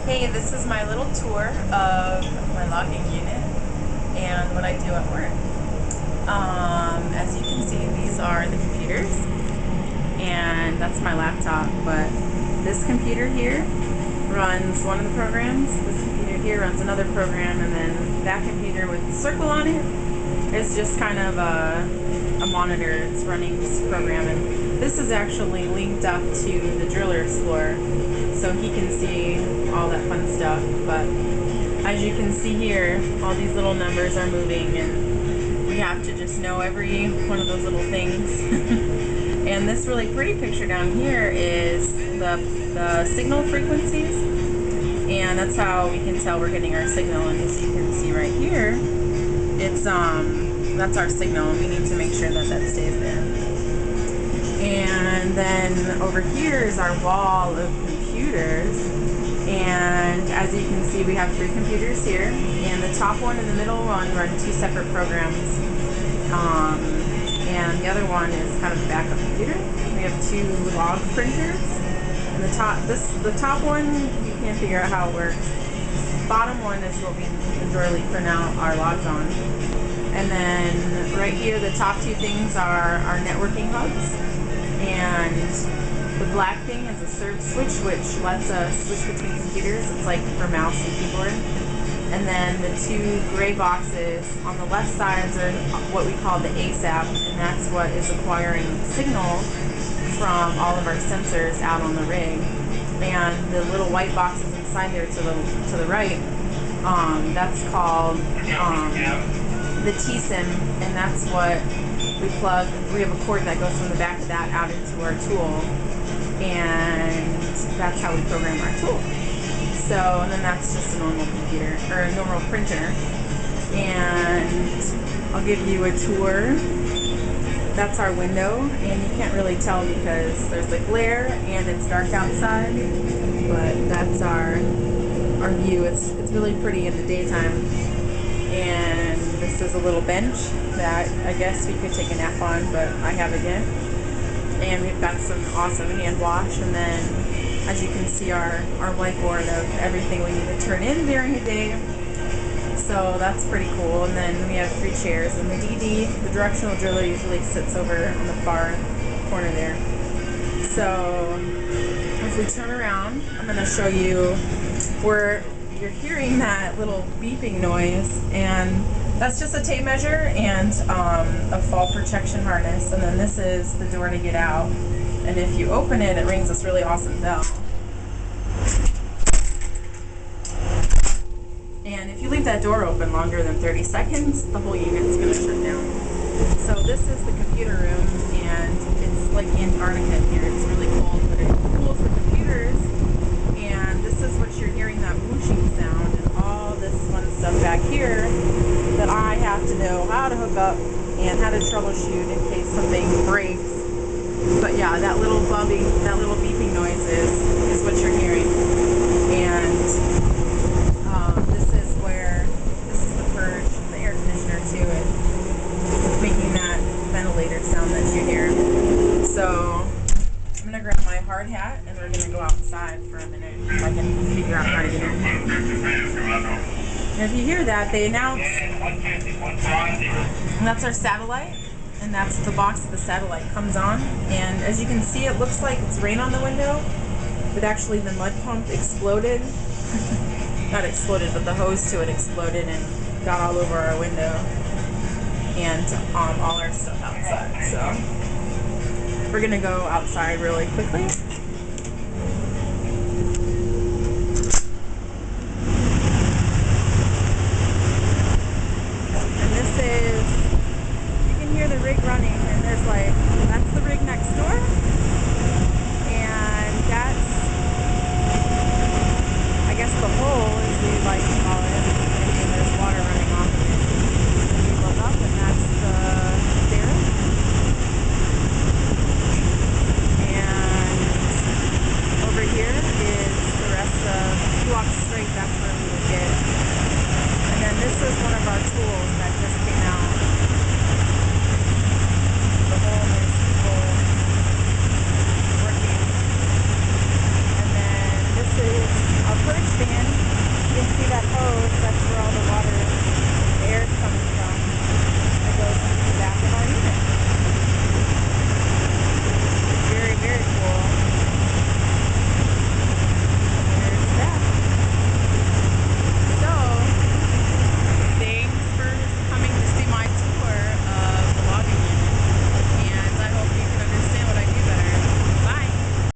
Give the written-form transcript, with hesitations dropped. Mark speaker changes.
Speaker 1: Hey, this is my little tour of my logging unit and what I do at work. As you can see, these are the computers, and that's my laptop, but this computer here runs one of the programs, this computer here runs another program, and then that computer with the circle on it is just kind of a monitor. It's running this program, and this is actually linked up to the Driller Explorer, so he can see all that fun stuff. But as you can see here, all these little numbers are moving, and we have to just know every one of those little things. And this really pretty picture down here is the signal frequencies, and that's how we can tell we're getting our signal. And as you can see right here, it's that's our signal, and we need to make sure that that stays there. And then over here is our wall of computers, and as you can see, we have 3 computers here, and the top one and the middle one run 2 separate programs, and the other one is kind of a backup computer. We have 2 log printers, and the top one, you can't figure out how it works. The bottom one is what we majorly print out our logs on. And then right here, the top 2 things are our networking hubs, and the black thing is a serve switch, which lets us switch between computers. It's like for mouse and keyboard. And then the 2 gray boxes on the left sides are what we call the ASAP, and that's what is acquiring signal from all of our sensors out on the rig. And the little white boxes inside there to the right, that's called the T-SIM, and that's what we plug. We have a cord that goes from the back of that out into our tool, and that's how we program our tool. So, and then that's just a normal computer, or a normal printer. And I'll give you a tour. That's our window, and you can't really tell because there's a glare and it's dark outside, but that's our view. It's really pretty in the daytime. And this is a little bench that I guess we could take a nap on, but I haven't yet. And we've got some awesome hand wash, and then as you can see, our whiteboard of everything we need to turn in during a day. So that's pretty cool. And then we have 3 chairs, and the DD, the directional driller, usually sits over on the far corner there. So if we turn around, I'm going to show you where you're hearing that little beeping noise, and that's just a tape measure and a fall protection harness. And then this is the door to get out, and if you open it, it rings this really awesome bell. And if you leave that door open longer than 30 seconds, the whole unit's going to shut down. So this is the computer room, and it's like Antarctica here. It's really cold, but it cools the computers. And this is what you're hearing, that whooshing sound, and all this fun stuff back here that I have to know how to hook up and how to troubleshoot in case something breaks. But yeah, that little bubbing, that little beeping noise is what you're hearing. And this is the purge, the air conditioner too, is making that ventilator sound that you hear. So I'm gonna grab my hard hat, and we're gonna go outside for a minute if I can figure out how to get in. And if you hear that, they announce, and that's our satellite, and that's the box that the satellite comes on. And as you can see, it looks like it's rain on the window, but actually the mud pump exploded. Not exploded, but the hose to it exploded and got all over our window and all our stuff outside. So we're gonna go outside really quickly. And this is, you can hear the rig running, and there's like, that's the rig next door, and that's, I guess, the hole, as we like to call it, and there's water running off of it. And we look up, and that's the derrick. And over here is the rest of, if you walk straight, that's where we would get. And then this is one of our tools that just came out. The hole is full, working. And then this is our purge